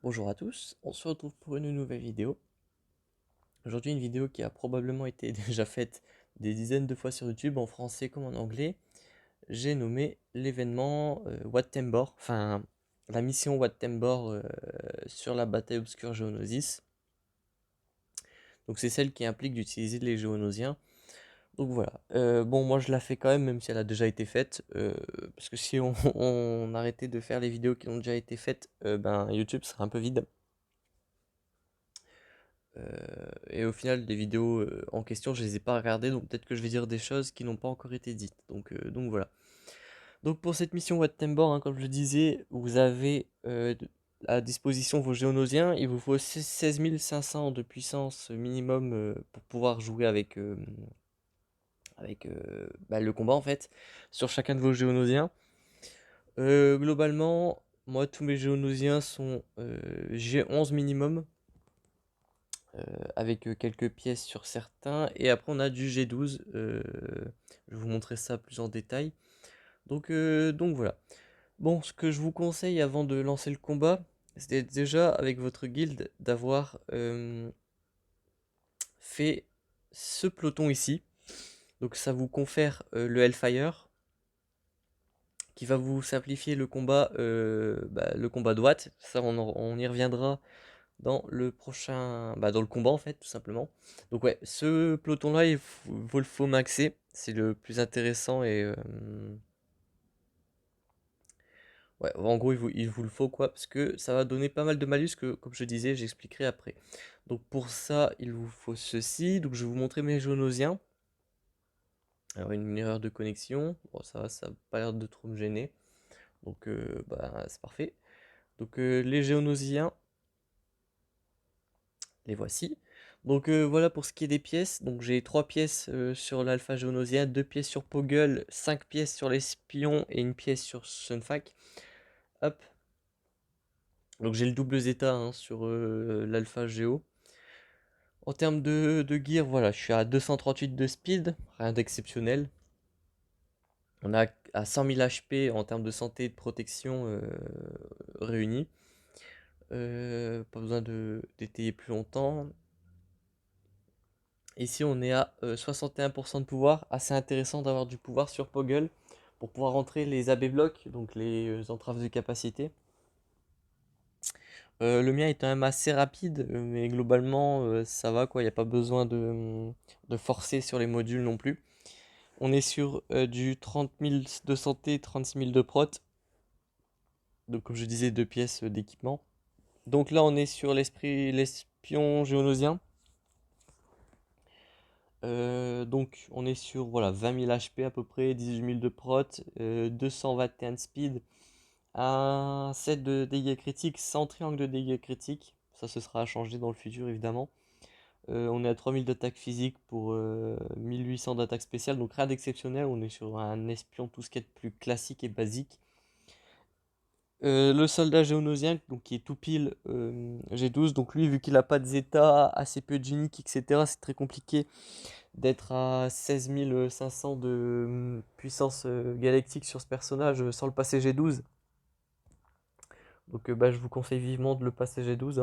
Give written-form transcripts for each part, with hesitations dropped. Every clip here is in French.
Bonjour à tous, on se retrouve pour une nouvelle vidéo. Aujourd'hui une vidéo qui a probablement été déjà faite des dizaines de fois sur YouTube, en français comme en anglais. J'ai nommé l'événement Wat-Tambor, enfin la mission Wat-Tambor sur la bataille obscure Géonosis. Donc c'est celle qui implique d'utiliser les Géonosiens. Donc voilà, bon moi je la fais quand même si elle a déjà été faite, parce que si on arrêtait de faire les vidéos qui ont déjà été faites, ben YouTube serait un peu vide. Et au final, les vidéos en question, je les ai pas regardées, donc peut-être que je vais dire des choses qui n'ont pas encore été dites. Donc voilà. Donc pour cette mission Wattembor, hein, comme je le disais, vous avez à disposition vos géonosiens. Il vous faut 16 500 de puissance minimum pour pouvoir jouer avec bah, le combat en fait, sur chacun de vos géonosiens. Globalement, moi tous mes géonosiens sont G11 minimum. Avec quelques pièces sur certains. Et après, on a du G12. Je vais vous montrer ça plus en détail. Donc voilà. Bon, ce que je vous conseille avant de lancer le combat, c'est déjà avec votre guilde d'avoir fait ce peloton ici. Donc ça vous confère le Hellfire qui va vous simplifier le combat de Watt. Ça, on y reviendra dans le prochain, bah, dans le combat en fait, tout simplement. Donc ouais, ce peloton-là, vaut le faux maxer, c'est le plus intéressant et ouais, en gros, il vous le faut quoi, parce que ça va donner pas mal de malus que, comme je disais, j'expliquerai après. Donc pour ça, il vous faut ceci. Donc je vais vous montrer mes Géonosiens. Alors une erreur de connexion, bon ça va, ça n'a pas l'air de trop me gêner. Donc bah c'est parfait. Donc les Géonosiens, les voici. Donc voilà pour ce qui est des pièces. Donc j'ai 3 pièces sur l'Alpha Geonosia, 2 pièces sur Poggle, 5 pièces sur l'Espion et une pièce sur Sunfac. Hop. Donc j'ai le double Zeta hein, sur l'Alpha Geo. En termes de gear, voilà, je suis à 238 de speed, rien d'exceptionnel. On a à 100 000 HP en termes de santé et de protection réunis. Pas besoin d'étayer plus longtemps. Ici, on est à 61% de pouvoir. Assez intéressant d'avoir du pouvoir sur Poggle pour pouvoir rentrer les AB blocs, donc les entraves de capacité. Le mien est quand même assez rapide, mais globalement, ça va quoi. Il n'y a pas besoin de forcer sur les modules non plus. On est sur du 30 000 de santé, 36 000 de prot. Donc, comme je disais, 2 pièces d'équipement. Donc là, on est sur l'espion géonosien. Donc on est sur voilà, 20 000 HP à peu près, 18 000 de prot, 221 de speed, un set de dégâts critiques sans triangle de dégâts critiques. Ça, ce sera à changer dans le futur évidemment. On est à 3000 d'attaque physique pour 1800 d'attaque spéciale, donc rien d'exceptionnel. On est sur un espion, tout ce qui est de plus classique et basique. Le soldat géonosien, donc qui est tout pile G12, donc lui, vu qu'il a pas de zeta, assez peu de genique, etc., c'est très compliqué d'être à 16 500 de puissance galactique sur ce personnage sans le passer G12. Donc bah, je vous conseille vivement de le passer G12.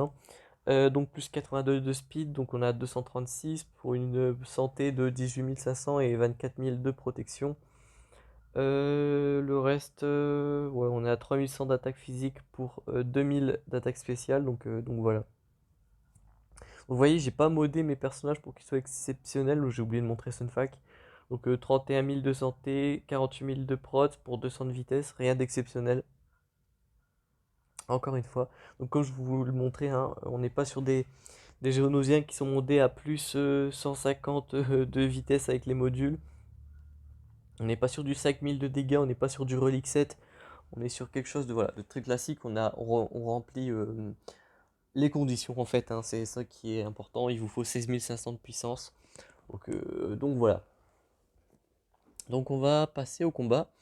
Hein. Donc plus 82 de speed, donc on a 236 pour une santé de 18 500 et 24 000 de protection. Le reste, ouais, on est à 3100 d'attaque physique pour 2000 d'attaque spéciale, donc voilà. Vous voyez, j'ai pas modé mes personnages pour qu'ils soient exceptionnels, j'ai oublié de montrer Sunfac. Donc 31 000 de santé, 48 000 de prot pour 200 de vitesse, rien d'exceptionnel. Encore une fois. Donc comme je vous le montrais, hein, on n'est pas sur des Géonosiens qui sont modés à plus 150 de vitesse avec les modules. On n'est pas sur du 5000 de dégâts, on n'est pas sur du Relic 7. On est sur quelque chose de, voilà, de très classique. On remplit les conditions en fait. Hein, c'est ça qui est important. Il vous faut 16 500 de puissance. Donc voilà. Donc on va passer au combat.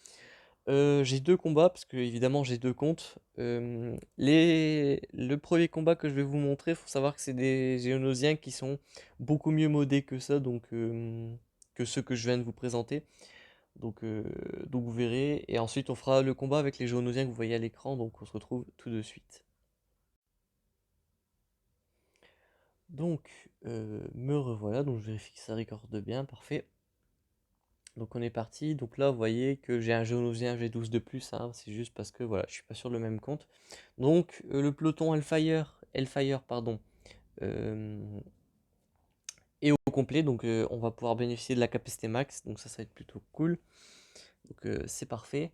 J'ai 2 combats parce que évidemment j'ai 2 comptes. Le premier combat que je vais vous montrer, il faut savoir que c'est des Géonosiens qui sont beaucoup mieux modés que ça, que ceux que je viens de vous présenter. Donc vous verrez. Et ensuite on fera le combat avec les Géonosiens que vous voyez à l'écran. Donc on se retrouve tout de suite. Donc, me revoilà, donc je vérifie que ça recorde bien, parfait. Donc on est parti, donc là vous voyez que j'ai un Géonosien G12 de plus, hein, c'est juste parce que voilà, je suis pas sur le même compte. Donc le peloton Hellfire pardon, euh, est au complet, donc on va pouvoir bénéficier de la capacité max, donc ça va être plutôt cool. Donc c'est parfait.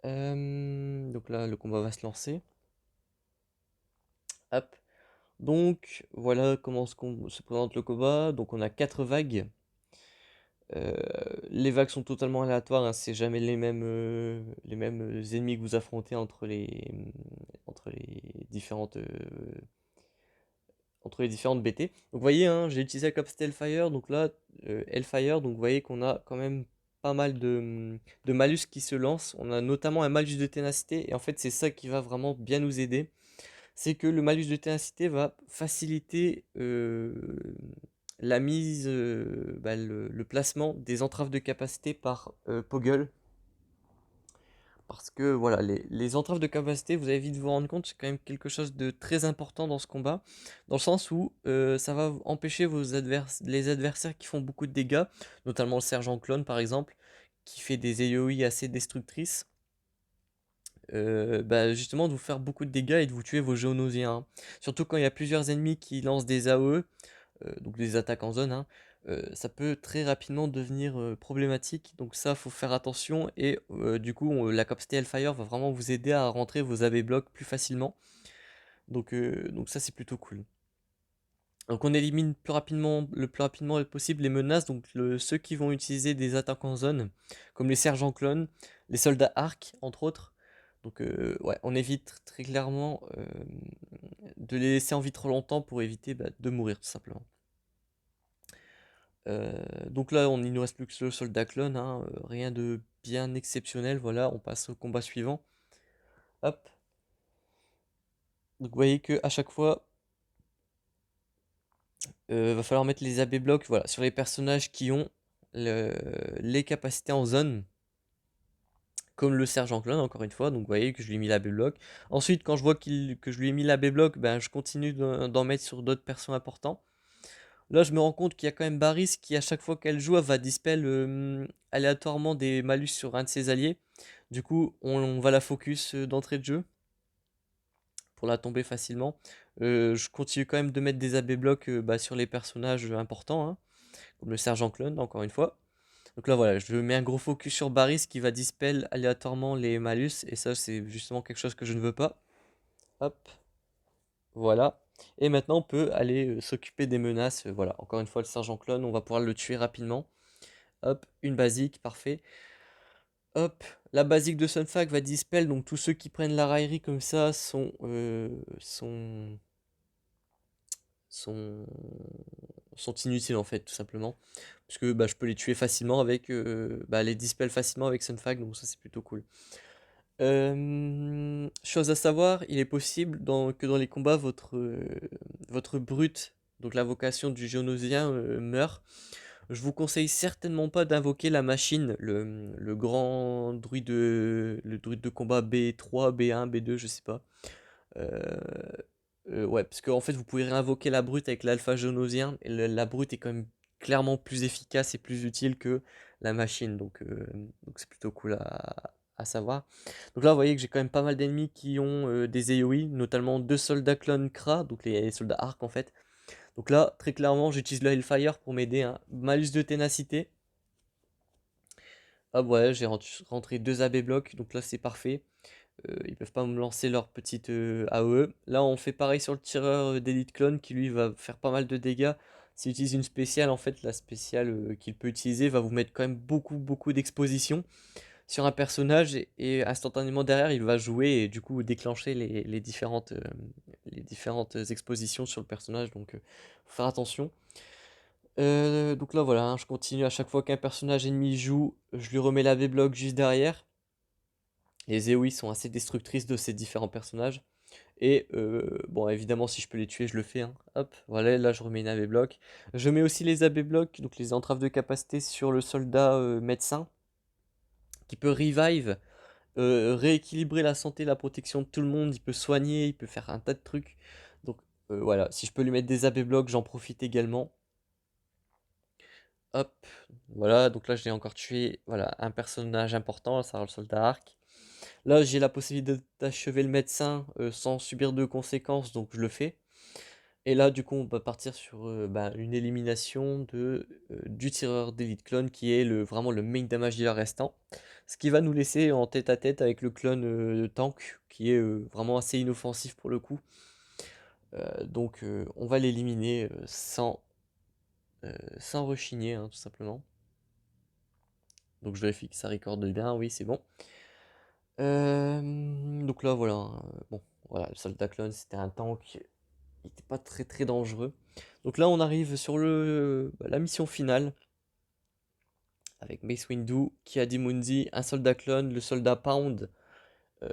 Donc là le combat va se lancer. Hop. Donc voilà comment se présente le combat. Donc on a 4 vagues. Euh, les vagues sont totalement aléatoires, hein, c'est jamais les mêmes ennemis que vous affrontez entre entre les différentes BT. Donc vous voyez, hein, j'ai utilisé la capacité Hellfire, donc là, Hellfire, donc vous voyez qu'on a quand même pas mal de malus qui se lancent. On a notamment un malus de ténacité, et en fait c'est ça qui va vraiment bien nous aider. C'est que le malus de ténacité va faciliter la mise, le placement des entraves de capacité par Poggle. Parce que voilà, les entraves de capacité, vous allez vite vous rendre compte, c'est quand même quelque chose de très important dans ce combat. Dans le sens où ça va empêcher les adversaires qui font beaucoup de dégâts, notamment le sergent clone par exemple, qui fait des AoE assez destructrices. Justement de vous faire beaucoup de dégâts et de vous tuer vos géonosiens, hein. Surtout quand il y a plusieurs ennemis qui lancent des AoE, donc des attaques en zone, hein, ça peut très rapidement devenir problématique. Donc ça, faut faire attention. Et du coup, la capacité Hellfire va vraiment vous aider à rentrer vos AB blocs plus facilement. Donc ça, c'est plutôt cool. Donc on élimine le plus rapidement possible les menaces, donc ceux qui vont utiliser des attaques en zone, comme les sergents clones, les soldats arc, entre autres. Donc ouais, on évite très clairement de les laisser en vie trop longtemps pour éviter de mourir tout simplement. Donc là, il nous reste plus que le soldat clone, hein, rien de bien exceptionnel. Voilà, on passe au combat suivant. Hop. Donc vous voyez que à chaque fois, va falloir mettre les AB blocs, voilà, sur les personnages qui ont les capacités en zone, comme le sergent clone, encore une fois. Donc vous voyez que je lui ai mis l'AB bloc. Ensuite, quand je vois que je lui ai mis l'AB bloc, ben, je continue d'en mettre sur d'autres persos importants. Là, je me rends compte qu'il y a quand même Baris qui, à chaque fois qu'elle joue, elle va dispel aléatoirement des malus sur un de ses alliés. Du coup, on va la focus d'entrée de jeu pour la tomber facilement. Je continue quand même de mettre des AB blocs sur les personnages importants, hein, comme le sergent clone, encore une fois. Donc là, voilà, je mets un gros focus sur Baris qui va dispel aléatoirement les malus. Et ça, c'est justement quelque chose que je ne veux pas. Hop, voilà. Et maintenant, on peut aller s'occuper des menaces. Voilà, encore une fois, le sergent clone, on va pouvoir le tuer rapidement. Hop, une basique, parfait. Hop, la basique de Sunfac va dispel, donc tous ceux qui prennent la raillerie comme ça sont, sont inutiles en fait, tout simplement. Parce que je peux les tuer facilement avec, les dispel facilement avec Sunfac, donc ça c'est plutôt cool. Chose à savoir, il est possible que dans les combats, votre brute, donc la vocation du Géonosien, meurt. Je vous conseille certainement pas d'invoquer la machine, le druide de combat B3, B1, B2, je sais pas. Euh, ouais, parce qu'en fait, vous pouvez réinvoquer la brute avec l'alpha géonosien, et la brute est quand même clairement plus efficace et plus utile que la machine, donc c'est plutôt cool à savoir. Donc là, vous voyez que j'ai quand même pas mal d'ennemis qui ont des AoE, notamment deux soldats clone Kra, donc les soldats arc en fait. Donc là, très clairement, j'utilise le Hellfire pour m'aider, hein. Malus de ténacité. Ah ouais, j'ai rentré deux AB blocs, donc là c'est parfait. Ils peuvent pas me lancer leur petite AOE. Là, on fait pareil sur le tireur d'élite clone qui lui va faire pas mal de dégâts. S'il utilise une spéciale, en fait, la spéciale qu'il peut utiliser va vous mettre quand même beaucoup d'exposition sur un personnage et instantanément derrière, il va jouer et du coup déclencher les différentes expositions sur le personnage. Donc, faut faire attention. Donc là, voilà, hein, je continue à chaque fois qu'un personnage ennemi joue, je lui remets la V-block juste derrière. Les AoE sont assez destructrices de ces différents personnages. Et bon, évidemment, si je peux les tuer, je le fais, hein. Hop, voilà, là je remets une AB block. Je mets aussi les AB block, donc les entraves de capacité sur le soldat médecin, qui peut revive, rééquilibrer la santé, la protection de tout le monde. Il peut soigner, il peut faire un tas de trucs. Donc voilà, si je peux lui mettre des AB blocs, j'en profite également. Hop, voilà, donc là j'ai encore tué voilà, un personnage important, ça sera le soldat Arc. Là j'ai la possibilité d'achever le médecin sans subir de conséquences, donc je le fais. Et là du coup on va partir sur bah, une élimination du tireur d'élite clone qui est vraiment le main damage dealer restant. Ce qui va nous laisser en tête à tête avec le clone tank qui est vraiment assez inoffensif pour le coup. Donc on va l'éliminer sans rechigner hein, tout simplement. Donc je vérifie que ça recorde bien, oui c'est bon. Donc là voilà, bon voilà, le soldat clone c'était un tank, il était pas très très dangereux. Donc là on arrive sur la mission finale, avec Mace Windu, Ki-Adi-Mundi, un soldat clone, le soldat Pound, euh,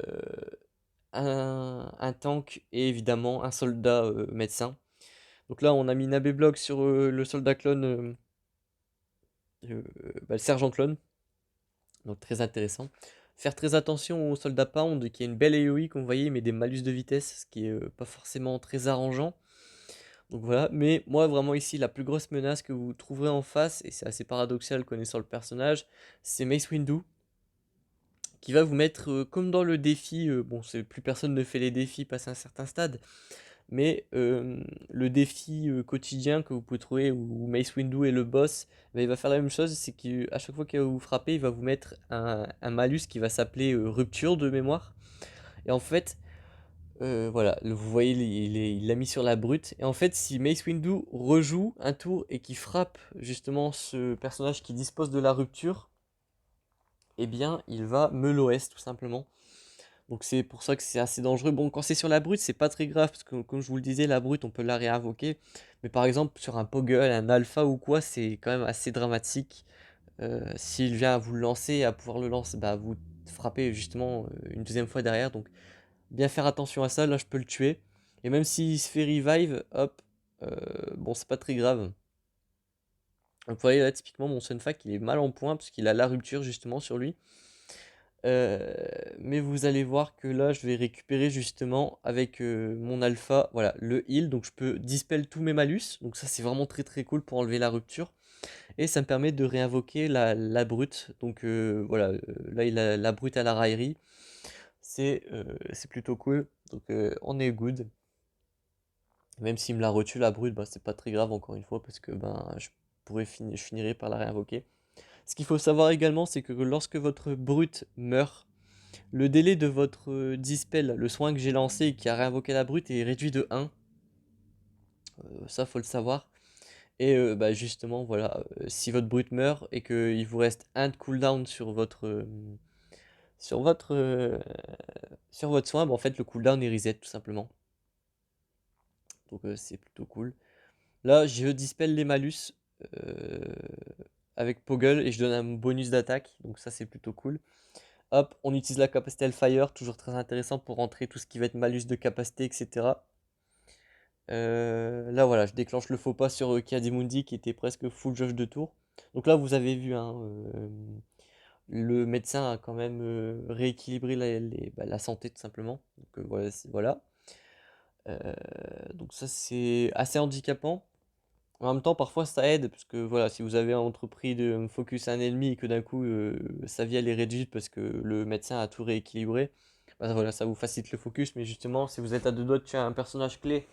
un tank et évidemment un soldat médecin. Donc là on a mis Nabé Block sur le soldat clone, le sergent clone, donc très intéressant. Faire très attention au soldat Pound qui a une belle AOE comme vous voyez mais des malus de vitesse, ce qui est pas forcément très arrangeant. Donc voilà, mais moi vraiment ici la plus grosse menace que vous trouverez en face, et c'est assez paradoxal connaissant le personnage, c'est Mace Windu, qui va vous mettre comme dans le défi, bon c'est plus personne ne fait les défis passé un certain stade, mais le défi quotidien que vous pouvez trouver où Mace Windu est le boss, bah, il va faire la même chose, c'est qu'à chaque fois qu'il va vous frapper, il va vous mettre un malus qui va s'appeler rupture de mémoire. Et en fait, voilà, vous voyez, il l'a mis sur la brute. Et en fait, si Mace Windu rejoue un tour et qui frappe justement ce personnage qui dispose de la rupture, eh bien, il va me l'OS tout simplement. Donc c'est pour ça que c'est assez dangereux. Bon, quand c'est sur la brute, c'est pas très grave, parce que comme je vous le disais, la brute, on peut la réinvoquer. Mais par exemple, sur un Poggle, un Alpha ou quoi, c'est quand même assez dramatique. S'il vient à vous le lancer, à pouvoir le lancer, bah vous frappez justement une deuxième fois derrière. Donc bien faire attention à ça, là je peux le tuer. Et même s'il se fait revive, hop, bon c'est pas très grave. Donc vous voyez là typiquement mon Sunfac il est mal en point parce qu'il a la rupture justement sur lui. Euh, mais vous allez voir que là je vais récupérer justement avec mon alpha, voilà, le heal. Donc je peux dispel tous mes malus. Donc ça c'est vraiment très très cool pour enlever la rupture. Et ça me permet de réinvoquer la brute. Donc voilà, là il a la brute à la raillerie. C'est plutôt cool. Donc on est good. Même s'il me la retue la brute, bah, c'est pas très grave encore une fois parce que ben je finirai par la réinvoquer. Ce qu'il faut savoir également, c'est que lorsque votre brute meurt, le délai de votre dispel, le soin que j'ai lancé et qui a réinvoqué la brute, est réduit de 1. Ça, faut le savoir. Et bah, justement, voilà, si votre brute meurt et qu'il vous reste 1 de cooldown sur votre, euh, sur votre soin, bah, en fait, le cooldown est reset tout simplement. Donc c'est plutôt cool. Là, je dispel les malus euh, avec Poggle et je donne un bonus d'attaque. Donc ça, c'est plutôt cool. Hop, on utilise la capacité Hellfire, toujours très intéressant pour rentrer tout ce qui va être malus de capacité, etc. Là, voilà, je déclenche le faux pas sur Kiadimundi qui était presque full jauge de tour. Donc là, vous avez vu, hein, le médecin a quand même rééquilibré la santé tout simplement. Donc voilà, voilà. Donc ça, c'est assez handicapant. En même temps, parfois ça aide, parce que voilà, si vous avez entrepris de focus un ennemi et que d'un coup sa vie elle est réduite parce que le médecin a tout rééquilibré, bah, voilà, ça vous facilite le focus. Mais justement, si vous êtes à deux doigts de tuer un personnage clé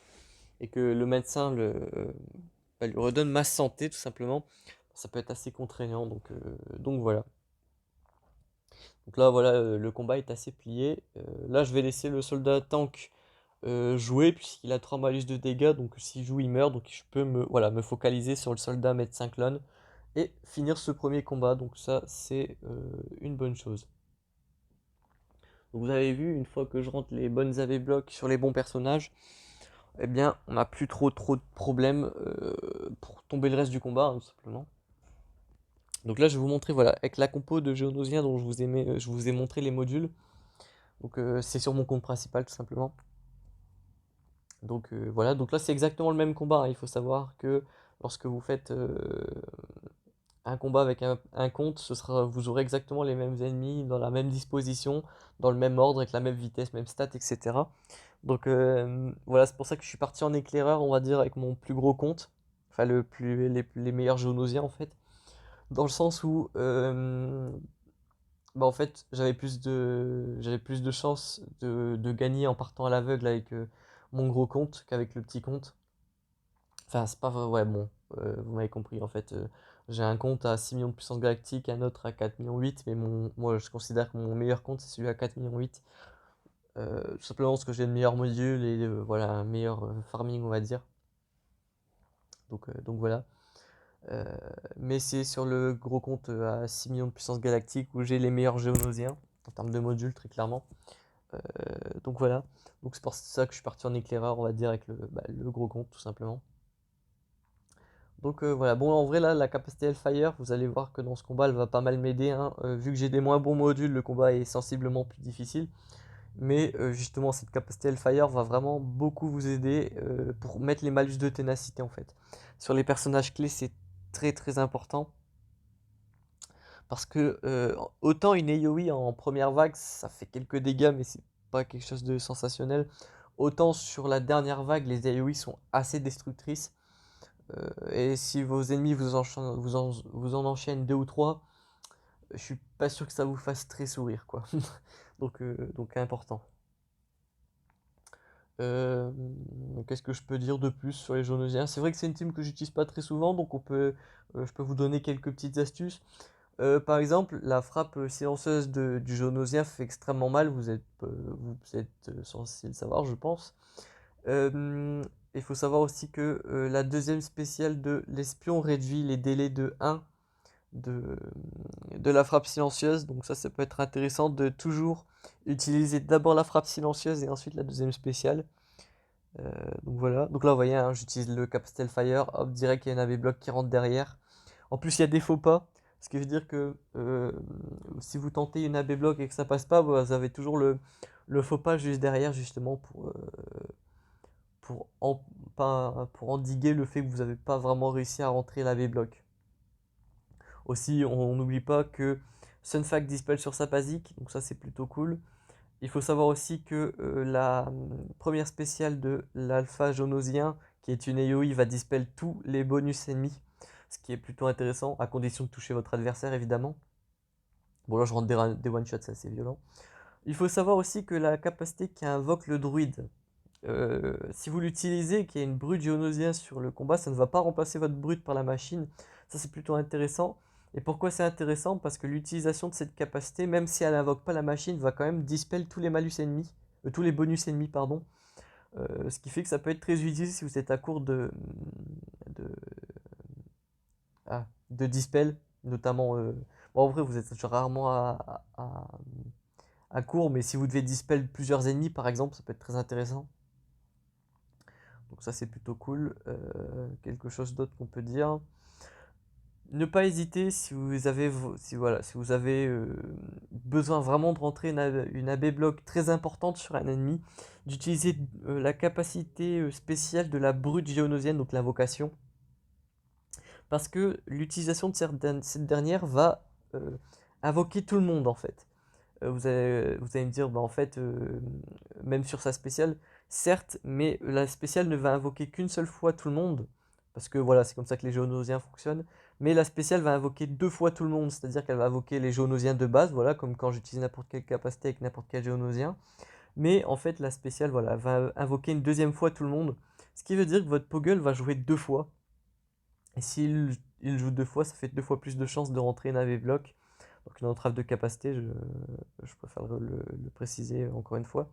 et que le médecin bah, lui redonne masse santé tout simplement, ça peut être assez contraignant. Donc voilà. Donc là, voilà, le combat est assez plié. Là, je vais laisser le soldat tank jouer puisqu'il a 3 malus de dégâts, donc s'il joue il meurt, donc je peux voilà, me focaliser sur le soldat médecin clone et finir ce premier combat, donc ça c'est une bonne chose. Donc vous avez vu, une fois que je rentre les bonnes AV blocs sur les bons personnages, eh bien on n'a plus trop de problèmes pour tomber le reste du combat, hein, tout simplement. Donc là je vais vous montrer, voilà, avec la compo de Géonosien dont je vous ai montré les modules, donc c'est sur mon compte principal tout simplement. Donc voilà, donc là c'est exactement le même combat, hein. Il faut savoir que lorsque vous faites un combat avec un compte, vous aurez exactement les mêmes ennemis, dans la même disposition, dans le même ordre, avec la même vitesse, même stat, etc. Donc voilà, c'est pour ça que je suis parti en éclaireur, on va dire, avec mon plus gros compte. Enfin, les meilleurs géonosiens, en fait. Dans le sens où, bah, en fait, j'avais plus de chances de gagner en partant à l'aveugle avec mon gros compte qu'avec le petit compte. Enfin, c'est pas vrai, ouais, bon, vous m'avez compris, en fait. J'ai un compte à 6 millions de puissance galactique, un autre à 4 millions 8, mais moi, je considère que mon meilleur compte, c'est celui à 4 millions 8. Tout simplement parce que j'ai le meilleur module et voilà, un meilleur farming, on va dire. Donc voilà. Euh, mais c'est sur le gros compte à 6 millions de puissance galactique où j'ai les meilleurs géonosiens en termes de modules, très clairement. Euh, donc voilà. Donc c'est pour ça que je suis parti en éclaireur, on va dire, avec le gros compte, tout simplement. Donc voilà. Bon, en vrai, là, la capacité Hellfire, vous allez voir que dans ce combat, elle va pas mal m'aider, hein. Vu que j'ai des moins bons modules, le combat est sensiblement plus difficile. Mais justement, cette capacité Hellfire va vraiment beaucoup vous aider pour mettre les malus de ténacité en fait. Sur les personnages clés, c'est très très important. Parce que autant une AoE en première vague, ça fait quelques dégâts, mais c'est pas quelque chose de sensationnel. Autant sur la dernière vague, les AoE sont assez destructrices. Et si vos ennemis vous en enchaînent deux ou trois, je suis pas sûr que ça vous fasse très sourire, quoi. Donc important. Euh, Qu'est-ce que je peux dire de plus sur les Jaunosiens? C'est vrai que c'est une team que j'utilise pas très souvent, donc je peux vous donner quelques petites astuces. Par exemple, la frappe silencieuse du Jaunosien fait extrêmement mal, vous êtes censé le savoir, je pense. Euh, il faut savoir aussi que la deuxième spéciale de l'espion réduit les délais de 1 de, de la frappe silencieuse, donc ça peut être intéressant de toujours utiliser d'abord la frappe silencieuse et ensuite la deuxième spéciale. Donc voilà, donc là vous voyez, hein, j'utilise le Capstel Fire, hop, direct il y a un AV block qui rentre derrière. En plus il y a des faux pas, ce qui veut dire que si vous tentez une AB block et que ça passe pas, vous avez toujours le faux pas juste derrière justement pour, en- pour endiguer le fait que vous n'avez pas vraiment réussi à rentrer l'AV block. Aussi, on n'oublie pas que Sunfac dispel sur sa basique, donc ça c'est plutôt cool. Il faut savoir aussi que la première spéciale de l'alpha jaunosien, qui est une AoE, va dispel tous les bonus ennemis, ce qui est plutôt intéressant, à condition de toucher votre adversaire évidemment. Bon là je rentre des one-shots, c'est assez violent. Il faut savoir aussi que la capacité qui invoque le druide, si vous l'utilisez, qu'il y a une brute géonosien sur le combat, ça ne va pas remplacer votre brute par la machine. Ça, c'est plutôt intéressant. Et pourquoi c'est intéressant? Parce que l'utilisation de cette capacité, même si elle n'invoque pas la machine, va quand même dispel tous les malus ennemis, tous les bonus ennemis, pardon. Ce qui fait que ça peut être très utile si vous êtes à court de, de dispel, notamment. Bon, en vrai, vous êtes rarement à court, mais si vous devez dispel plusieurs ennemis, par exemple, ça peut être très intéressant. Donc ça c'est plutôt cool. Quelque chose d'autre qu'on peut dire. Ne pas hésiter si vous avez, si vous avez besoin vraiment de rentrer une AB block très importante sur un ennemi, d'utiliser la capacité spéciale de la brute géonosienne, donc l'invocation. Parce que l'utilisation de cette dernière va invoquer tout le monde en fait. Vous allez me dire, bah, en fait, même sur sa spéciale, certes, mais la spéciale ne va invoquer qu'une seule fois tout le monde, parce que voilà, c'est comme ça que les géonosiens fonctionnent, mais la spéciale va invoquer deux fois tout le monde, c'est-à-dire qu'elle va invoquer les géonosiens de base, voilà, comme quand j'utilise n'importe quelle capacité avec n'importe quel géonosien, mais en fait, la spéciale, voilà, va invoquer une deuxième fois tout le monde, ce qui veut dire que votre Poggle va jouer deux fois, et s'il il joue deux fois, ça fait deux fois plus de chances de rentrer une AV block. Donc une entrave de capacité, je préfère le préciser encore une fois.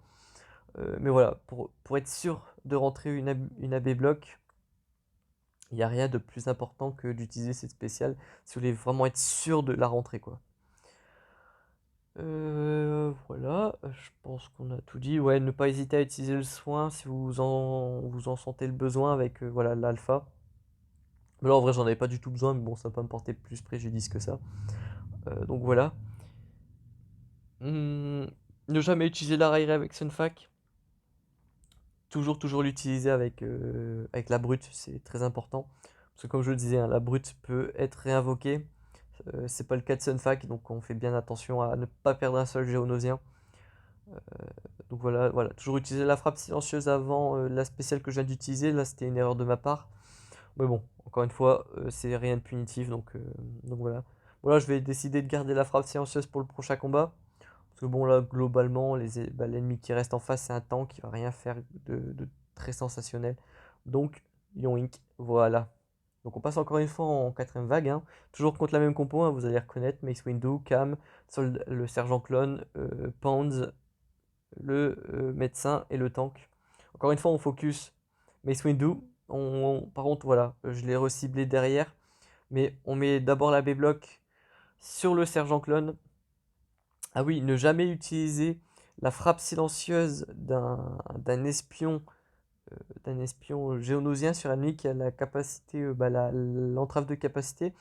Mais voilà, pour être sûr de rentrer une AB block, il n'y a rien de plus important que d'utiliser cette spéciale si vous voulez vraiment être sûr de la rentrée, quoi. Voilà, je pense qu'on a tout dit. Ouais, ne pas hésiter à utiliser le soin si vous en sentez le besoin avec voilà, l'alpha. Mais là, en vrai, j'en avais pas du tout besoin, mais bon, ça peut me porter plus préjudice que ça. Donc voilà. Ne jamais utiliser la raillerie avec Sunfac. Toujours l'utiliser avec la brute, c'est très important. Parce que comme je le disais, hein, la brute peut être réinvoquée. C'est pas le cas de Sunfac, donc on fait bien attention à ne pas perdre un seul géonosien. Donc voilà, toujours utiliser la frappe silencieuse avant la spéciale que je viens d'utiliser. Là, c'était une erreur de ma part. Mais bon, encore une fois, c'est rien de punitif, donc voilà. Voilà, je vais décider de garder la frappe silencieuse pour le prochain combat. Parce que bon, là, globalement, l'ennemi qui reste en face, c'est un tank qui va rien faire de très sensationnel. Donc, yoink, voilà. Donc on passe encore une fois en quatrième vague, hein. Toujours contre la même compo, hein, vous allez reconnaître Mace Windu, Cam, le sergent clone, Pounds, le médecin et le tank. Encore une fois, on focus Mace Windu. Par contre, voilà, je l'ai reciblé derrière. Mais on met d'abord la B-block sur le sergent clone. Ah oui, ne jamais utiliser la frappe silencieuse d'un espion géonosien sur un ennemi qui a la capacité, l'entrave de capacité.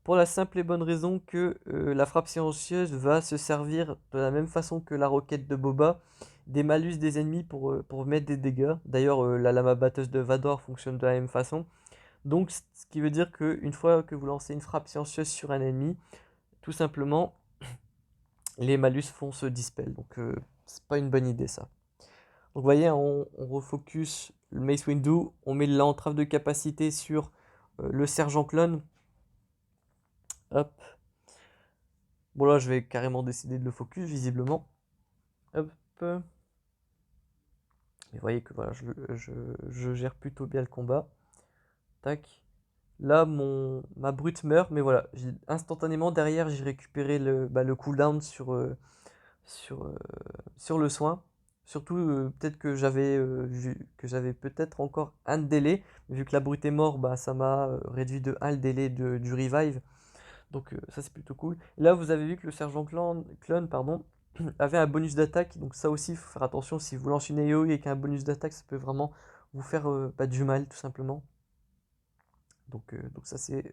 Pour la simple et bonne raison que la frappe silencieuse va se servir de la même façon que la roquette de Boba des malus des ennemis pour mettre des dégâts. D'ailleurs, la lama batteuse de Vador fonctionne de la même façon. Donc, ce qui veut dire qu'une fois que vous lancez une frappe silencieuse sur un ennemi, tout simplement, les malus vont se dispel. Donc, c'est pas une bonne idée ça. Donc, vous voyez, on refocus le Mace Windu, on met l'entrave de capacité sur le sergent clone. Hop. Bon là, je vais carrément décider de le focus, visiblement. Hop. Mais vous voyez que voilà, je gère plutôt bien le combat. Tac. Là, ma brute meurt, mais voilà, instantanément derrière, j'ai récupéré le cooldown sur, euh, sur le soin. Surtout, peut-être que j'avais vu que j'avais peut-être encore un délai. Vu que la brute est morte, bah, ça m'a réduit de 1 le délai du revive. Donc ça c'est plutôt cool. Et là vous avez vu que le sergent clone pardon, avait un bonus d'attaque. Donc ça aussi il faut faire attention. Si vous lancez une AoE et qu'un bonus d'attaque, ça peut vraiment vous faire du mal tout simplement. Donc ça c'est...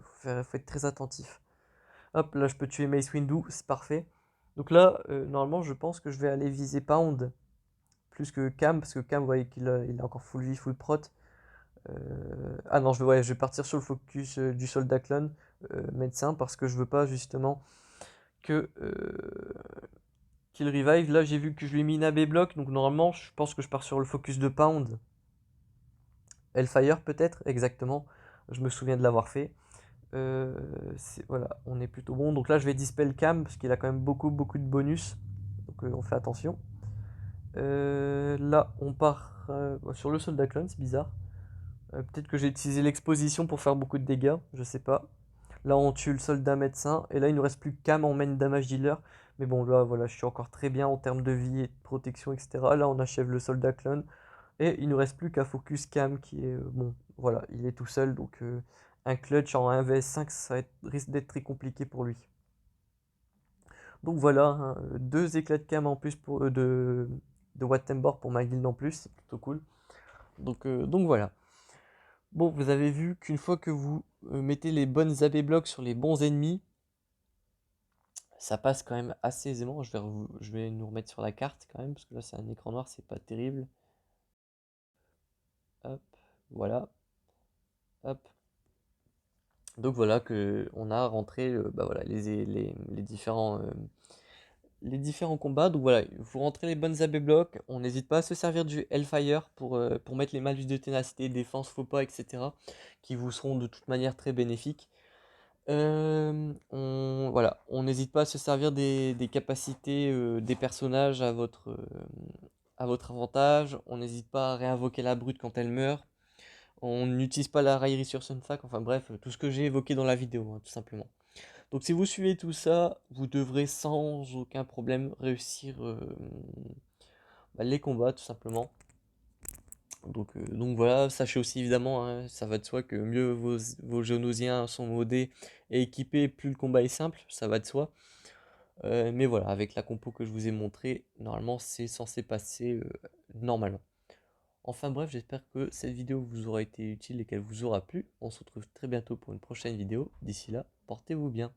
faut être très attentif. Hop, là je peux tuer Mace Windu, c'est parfait. Donc là, normalement je pense que je vais aller viser Pound plus que Cam, parce que Cam, vous voyez il est encore full vie, full prot. Ah non, je vais partir sur le focus du soldat clone médecin, parce que je veux pas justement que qu'il revive. Là, j'ai vu que je lui ai mis une AB block, donc normalement, je pense que je pars sur le focus de Pound. Hellfire peut-être, exactement. Je me souviens de l'avoir fait. Voilà, on est plutôt bon. Donc là, je vais dispel Cam, parce qu'il a quand même beaucoup de bonus. Donc on fait attention. Là, on part sur le soldat clone, c'est bizarre. Peut-être que j'ai utilisé l'exposition pour faire beaucoup de dégâts, je sais pas. Là, on tue le soldat médecin. Et là, il nous reste plus que Cam en main damage dealer. Mais bon, là, voilà, je suis encore très bien en termes de vie et de protection, etc. Là, on achève le soldat clone. Et il nous reste plus qu'à focus Cam qui est... bon, voilà, il est tout seul. Donc, un clutch en 1 vs5, risque d'être très compliqué pour lui. Donc voilà, hein, deux éclats de Cam en plus de Wattenborg pour ma guilde en plus. C'est plutôt cool. Donc voilà. Bon, vous avez vu qu'une fois que vous mettez les bonnes AB blocs sur les bons ennemis, ça passe quand même assez aisément. Je vais nous remettre sur la carte quand même, parce que là c'est un écran noir, c'est pas terrible. Hop, voilà. Hop. Donc voilà que on a rentré voilà, les différents combats. Donc voilà, vous rentrez les bonnes AB blocs. On n'hésite pas à se servir du Hellfire pour mettre les malus de ténacité, défense, faux pas, etc. qui vous seront de toute manière très bénéfiques. Voilà, on n'hésite pas à se servir des capacités des personnages à votre avantage. On n'hésite pas à réinvoquer la brute quand elle meurt. On n'utilise pas la raillerie sur Sunfac. Enfin bref, tout ce que j'ai évoqué dans la vidéo, hein, tout simplement. Donc si vous suivez tout ça, vous devrez sans aucun problème réussir les combats, tout simplement. Donc voilà, sachez aussi évidemment, hein, ça va de soi que mieux vos géonosiens sont modés et équipés, plus le combat est simple, ça va de soi. Mais voilà, avec la compo que je vous ai montré, normalement c'est censé passer normalement. Enfin bref, j'espère que cette vidéo vous aura été utile et qu'elle vous aura plu. On se retrouve très bientôt pour une prochaine vidéo. D'ici là, portez-vous bien.